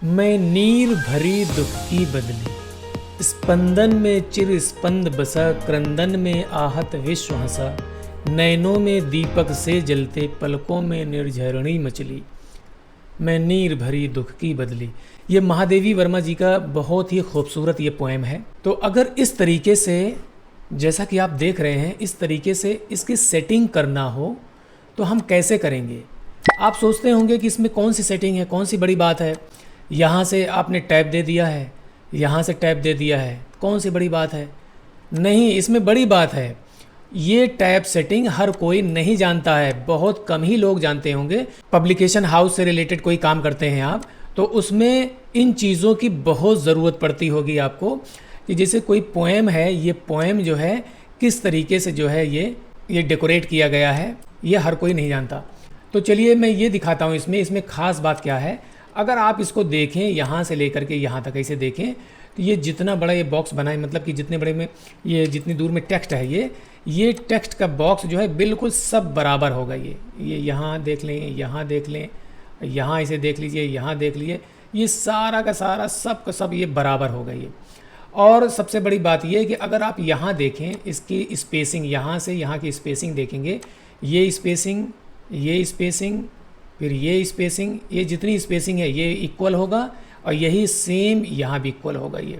मैं नीर भरी दुख की बदली, स्पंदन में चिर स्पंद बसा, क्रंदन में आहत विश्व हंसा, नैनों में दीपक से जलते, पलकों में निर्झरणी मचली, मैं नीर भरी दुख की बदली। ये महादेवी वर्मा जी का बहुत ही खूबसूरत ये पोएम है। तो अगर इस तरीके से, जैसा कि आप देख रहे हैं, इस तरीके से इसकी सेटिंग करना हो तो हम कैसे करेंगे? आप सोचते होंगे कि इसमें कौन सी सेटिंग है, कौन सी बड़ी बात है। यहाँ से आपने टैप दे दिया है, यहाँ से टैप दे दिया है, कौन सी बड़ी बात है? नहीं, इसमें बड़ी बात है। ये टैप सेटिंग हर कोई नहीं जानता है, बहुत कम ही लोग जानते होंगे। पब्लिकेशन हाउस से रिलेटेड कोई काम करते हैं आप, तो उसमें इन चीज़ों की बहुत ज़रूरत पड़ती होगी आपको, कि जैसे कोई पोएम है, ये पोएम जो है किस तरीके से जो है ये डेकोरेट किया गया है, ये हर कोई नहीं जानता। तो चलिए मैं ये दिखाता हूँ। इसमें ख़ास बात क्या है, अगर आप इसको देखें, यहाँ से लेकर के यहाँ तक ऐसे देखें, तो ये जितना बड़ा ये बॉक्स बना है, मतलब कि जितने बड़े में ये जितनी दूर में टेक्स्ट है, ये टेक्स्ट का बॉक्स जो है बिल्कुल सब बराबर होगा। ये यहाँ देख लें, यहाँ देख लें, यहाँ इसे देख लीजिए, यहाँ देख लीजिए, ये सारा का सारा सब का सब ये बराबर होगा ये। और सबसे बड़ी बात ये है कि अगर आप यहाँ देखें, इसकी स्पेसिंग, यहाँ से यहाँ की स्पेसिंग देखेंगे, ये स्पेसिंग, ये स्पेसिंग, फिर ये स्पेसिंग, ये जितनी स्पेसिंग है ये इक्वल होगा, और यही सेम यहाँ भी इक्वल होगा ये।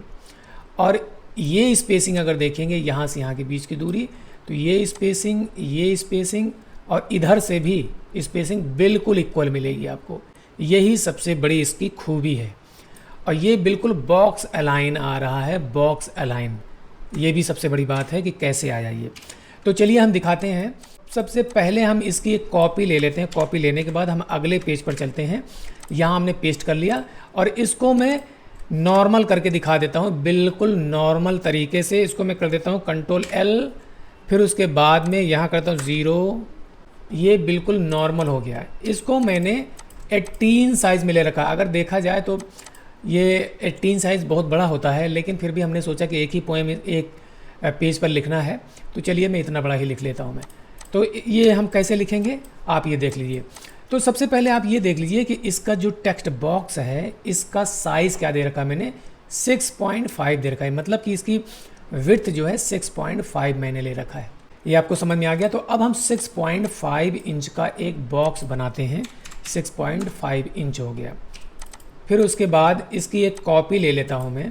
और ये स्पेसिंग अगर देखेंगे, यहाँ से यहाँ के बीच की दूरी, तो ये स्पेसिंग और इधर से भी स्पेसिंग बिल्कुल इक्वल मिलेगी आपको। यही सबसे बड़ी इसकी खूबी है। और ये बिल्कुल बॉक्स अलाइन आ रहा है, बॉक्स अलाइन। ये भी सबसे बड़ी बात है कि कैसे आया ये। तो चलिए हम दिखाते हैं। सबसे पहले हम इसकी एक कॉपी ले लेते हैं। कॉपी लेने के बाद हम अगले पेज पर चलते हैं। यहाँ हमने पेस्ट कर लिया, और इसको मैं नॉर्मल करके दिखा देता हूँ, बिल्कुल नॉर्मल तरीके से। इसको मैं कर देता हूँ Ctrl+L, फिर उसके बाद में यहाँ करता हूँ 0। ये बिल्कुल नॉर्मल हो गया है। इसको मैंने 18 साइज़ में ले रखा। अगर देखा जाए तो ये 18 साइज़ बहुत बड़ा होता है, लेकिन फिर भी हमने सोचा कि एक ही पोएम एक पेज पर लिखना है, तो चलिए मैं इतना बड़ा ही लिख लेता हूँ मैं। तो ये हम कैसे लिखेंगे आप ये देख लीजिए। तो सबसे पहले आप ये देख लीजिए कि इसका जो टेक्स्ट बॉक्स है, इसका साइज़ क्या दे रखा है मैंने, 6.5 दे रखा है। मतलब कि इसकी विड्थ जो है 6.5 मैंने ले रखा है। ये आपको समझ में आ गया। तो अब हम 6.5 इंच का एक बॉक्स बनाते हैं। 6.5 इंच हो गया। फिर उसके बाद इसकी एक कॉपी ले लेता हूँ मैं।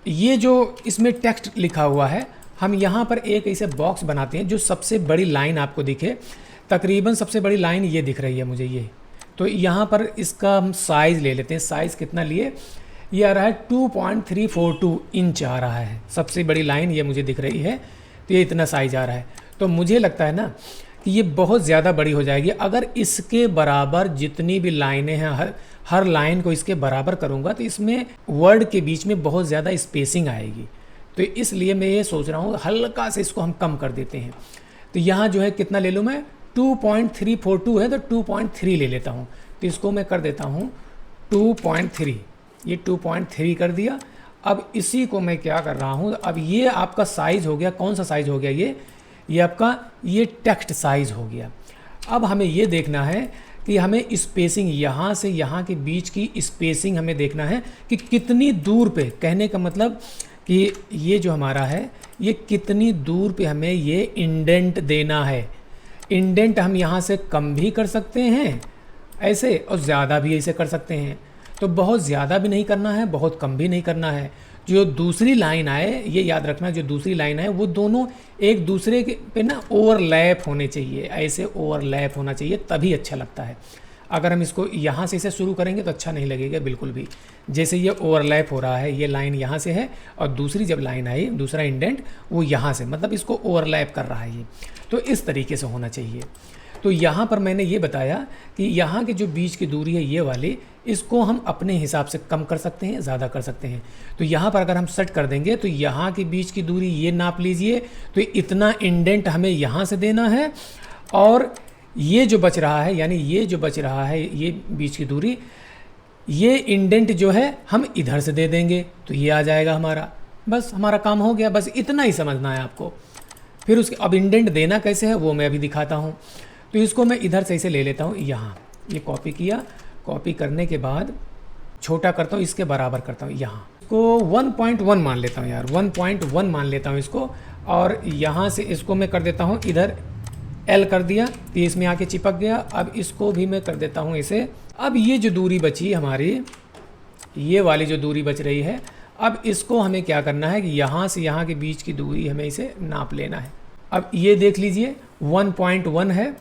ये जो इसमें टेक्स्ट लिखा हुआ है, हम यहाँ पर एक ऐसे बॉक्स बनाते हैं जो सबसे बड़ी लाइन आपको दिखे। तकरीबन सबसे बड़ी लाइन ये दिख रही है मुझे ये। तो यहाँ पर इसका हम साइज़ ले लेते हैं। साइज़ कितना लिए, ये आ रहा है 2.342 इंच आ रहा है। सबसे बड़ी लाइन ये मुझे दिख रही है, तो ये इतना साइज़ आ रहा है। तो मुझे लगता है ना कि ये बहुत ज़्यादा बड़ी हो जाएगी। अगर इसके बराबर जितनी भी लाइनें हैं, हर लाइन को इसके बराबर करूँगा, तो इसमें वर्ड के बीच में बहुत ज़्यादा स्पेसिंग आएगी। तो इसलिए मैं ये सोच रहा हूँ हल्का से इसको हम कम कर देते हैं। तो यहाँ जो है कितना ले लूँ मैं, 2.342 है, तो 2.3 ले लेता हूँ। तो इसको मैं कर देता हूँ 2.3। ये 2.3 कर दिया। अब इसी को मैं क्या कर रहा हूँ, अब ये आपका साइज़ हो गया। कौन सा साइज़ हो गया ये आपका ये टेक्स्ट साइज़ हो गया। अब हमें ये देखना है कि हमें स्पेसिंग, यहाँ से यहाँ के बीच की स्पेसिंग हमें देखना है कि कितनी दूर पे, कहने का मतलब कि ये जो हमारा है, ये कितनी दूर पे हमें ये इंडेंट देना है। इंडेंट हम यहाँ से कम भी कर सकते हैं ऐसे, और ज़्यादा भी ऐसे कर सकते हैं। तो बहुत ज़्यादा भी नहीं करना है, बहुत कम भी नहीं करना है। जो दूसरी लाइन आए, ये याद रखना, जो दूसरी लाइन आए वो दोनों एक दूसरे के पे ना ओवरलैप होने चाहिए। ऐसे ओवरलैप होना चाहिए, तभी अच्छा लगता है। अगर हम इसको यहाँ से इसे शुरू करेंगे तो अच्छा नहीं लगेगा बिल्कुल भी। जैसे ये ओवरलैप हो रहा है, ये लाइन यहाँ से है और दूसरी जब लाइन आई, दूसरा इंडेंट वो यहाँ से, मतलब इसको ओवरलैप कर रहा है ये। तो इस तरीके से होना चाहिए। तो यहाँ पर मैंने ये बताया कि यहाँ के जो बीच की दूरी है ये वाली, इसको हम अपने हिसाब से कम कर सकते हैं, ज़्यादा कर सकते हैं। तो यहाँ पर अगर हम सेट कर देंगे तो यहाँ के बीच की दूरी ये नाप लीजिए, तो इतना इंडेंट हमें यहाँ से देना है। और ये जो बच रहा है, यानी ये जो बच रहा है, ये बीच की दूरी, ये इंडेंट जो है हम इधर से दे देंगे, तो ये आ जाएगा हमारा। बस हमारा काम हो गया। बस इतना ही समझना है आपको। फिर उसके अब इंडेंट देना कैसे है वो मैं अभी दिखाता हूँ। तो इसको मैं इधर से इसे ले लेता हूँ। यहाँ ये कॉपी किया। कॉपी करने के बाद छोटा करता हूँ, इसके बराबर करता हूँ, यहाँ इसको 1.1 मान लेता हूँ यार, 1.1 मान लेता हूँ इसको। और यहाँ से इसको मैं कर देता हूँ इधर L कर दिया, तो इसमें आके चिपक गया। अब इसको भी मैं कर देता हूँ इसे। अब ये जो दूरी बची हमारी, ये वाली जो दूरी बच रही है, अब इसको हमें क्या करना है कि यहाँ से यहाँ के बीच की दूरी हमें इसे नाप लेना है। अब ये देख लीजिए 1.1 है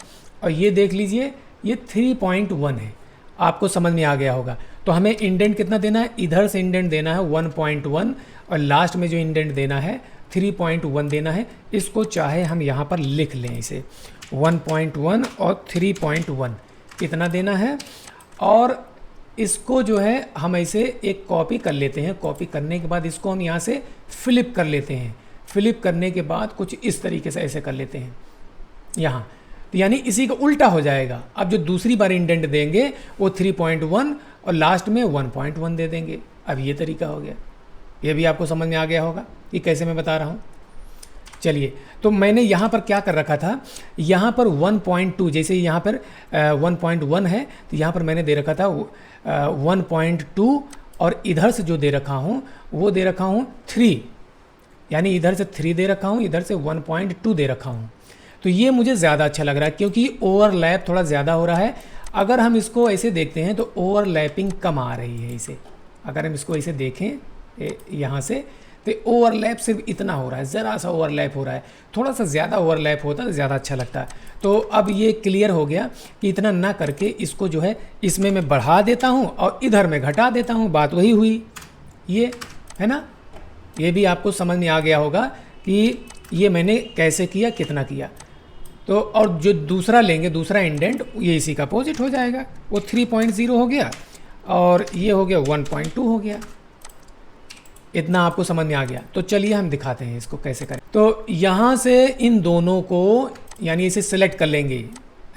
और ये देख लीजिए ये 3.1 है। आपको समझ में आ गया होगा। तो हमें इंडेंट कितना देना है, इधर से इंडेंट देना है 1.1 और लास्ट में जो इंडेंट देना है 3.1 देना है। इसको चाहे हम यहाँ पर लिख लें, इसे 1.1 और 3.1 इतना देना है। और इसको जो है हम ऐसे एक कॉपी कर लेते हैं। कॉपी करने के बाद इसको हम यहाँ से फ्लिप कर लेते हैं। फ्लिप करने के बाद कुछ इस तरीके से ऐसे कर लेते हैं यहाँ, तो यानी इसी का उल्टा हो जाएगा। अब जो दूसरी बार इंडेंट देंगे वो 3.1 और लास्ट में 1.1 दे देंगे। अब ये तरीका हो गया। ये भी आपको समझ में आ गया होगा कि कैसे मैं बता रहा हूँ। चलिए, तो मैंने यहाँ पर क्या कर रखा था, यहाँ पर 1.2, जैसे यहाँ पर 1.1 है तो यहाँ पर मैंने दे रखा था 1.2 और इधर से जो दे रखा हूँ वो दे रखा हूँ 3, यानी इधर से 3 दे रखा हूँ, इधर से 1.2 दे रखा हूँ। तो ये मुझे ज़्यादा अच्छा लग रहा है क्योंकि ओवरलैप थोड़ा ज़्यादा हो रहा है। अगर हम इसको ऐसे देखते हैं तो ओवरलैपिंग कम आ रही है इसे। अगर हम इसको ऐसे देखें यहाँ से तो ओवरलैप सिर्फ इतना हो रहा है, ज़रा सा ओवरलैप हो रहा है। थोड़ा सा ज़्यादा ओवरलैप होता तो ज़्यादा अच्छा लगता है। तो अब ये क्लियर हो गया कि इतना ना करके इसको जो है इसमें मैं बढ़ा देता हूँ और इधर में घटा देता हूँ। बात वही हुई, ये है ना। ये भी आपको समझ में आ गया होगा कि ये मैंने कैसे किया, कितना किया। तो और जो दूसरा लेंगे, दूसरा इंडेंट, ये इसी का अपोजिट हो जाएगा। वो 3.0 हो गया और ये हो गया 1.2 हो गया। इतना आपको समझ में आ गया। तो चलिए हम दिखाते हैं इसको कैसे करें। तो यहाँ से इन दोनों को यानी इसे सेलेक्ट कर लेंगे,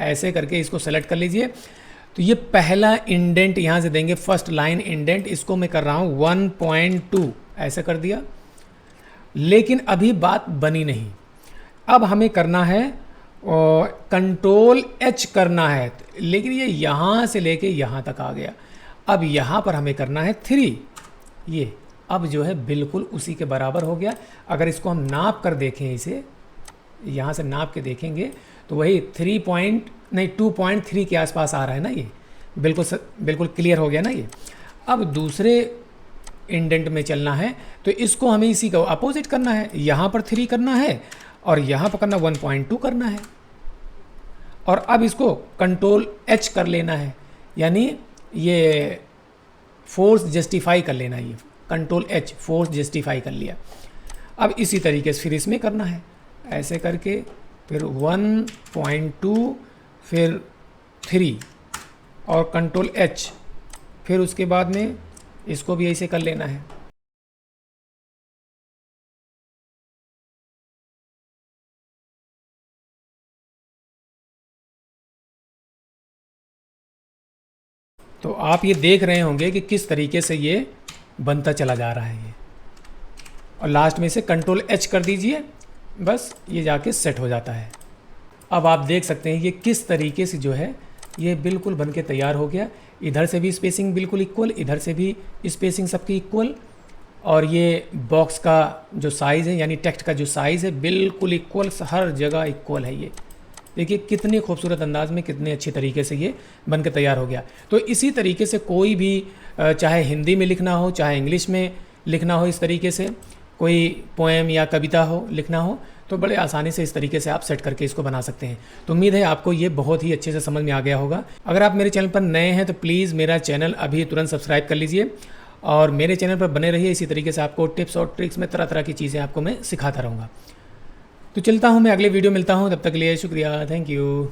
ऐसे करके इसको सेलेक्ट कर लीजिए। तो ये पहला इंडेंट यहाँ से देंगे, फर्स्ट लाइन इंडेंट, इसको मैं कर रहा हूँ 1.2 ऐसे कर दिया। लेकिन अभी बात बनी नहीं। अब हमें करना है Ctrl+H करना है, लेकिन ये यहाँ से लेके यहाँ तक आ गया। अब यहाँ पर हमें करना है 3, ये अब जो है बिल्कुल उसी के बराबर हो गया। अगर इसको हम नाप कर देखें, इसे यहाँ से नाप के देखेंगे तो वही 2.3 के आसपास आ रहा है ना। ये बिल्कुल क्लियर हो गया ना ये। अब दूसरे इंडेंट में चलना है तो इसको हमें इसी का अपोजिट करना है। यहाँ पर 3 करना है और यहाँ पर करना 1.2 करना है। और अब इसको Ctrl+H कर लेना है, यानी ये फोर्स जस्टिफाई कर लेना है। ये Ctrl+H फोर्स जस्टिफाई कर लिया। अब इसी तरीके से फिर इसमें करना है, ऐसे करके फिर 1.2 फिर 3 और Ctrl+H, फिर उसके बाद में इसको भी ऐसे कर लेना है। तो आप ये देख रहे होंगे कि किस तरीके से ये बनता चला जा रहा है ये। और लास्ट में इसे Ctrl+H कर दीजिए, बस ये जाके सेट हो जाता है। अब आप देख सकते हैं ये किस तरीके से जो है ये बिल्कुल बन के तैयार हो गया। इधर से भी स्पेसिंग बिल्कुल इक्वल, इधर से भी स्पेसिंग सबकी इक्वल, और ये बॉक्स का जो साइज़ है यानी टेक्स्ट का जो साइज़ है बिल्कुल इक्वल, हर जगह इक्वल है। ये देखिए कितने खूबसूरत अंदाज में, कितने अच्छे तरीके से ये बन के तैयार हो गया। तो इसी तरीके से कोई भी चाहे हिंदी में लिखना हो, चाहे इंग्लिश में लिखना हो, इस तरीके से कोई पोएम या कविता हो लिखना हो तो बड़े आसानी से इस तरीके से आप सेट करके इसको बना सकते हैं। तो उम्मीद है आपको ये बहुत ही अच्छे से समझ में आ गया होगा। अगर आप मेरे चैनल पर नए हैं तो प्लीज़ मेरा चैनल अभी तुरंत सब्सक्राइब कर लीजिए और मेरे चैनल पर बने रहिए। इसी तरीके से आपको टिप्स और ट्रिक्स में तरह तरह की चीज़ें आपको मैं सिखाता रहूँगा। तो चलता हूँ मैं, अगले वीडियो मिलता हूँ, तब तक के लिए शुक्रिया, थैंक यू।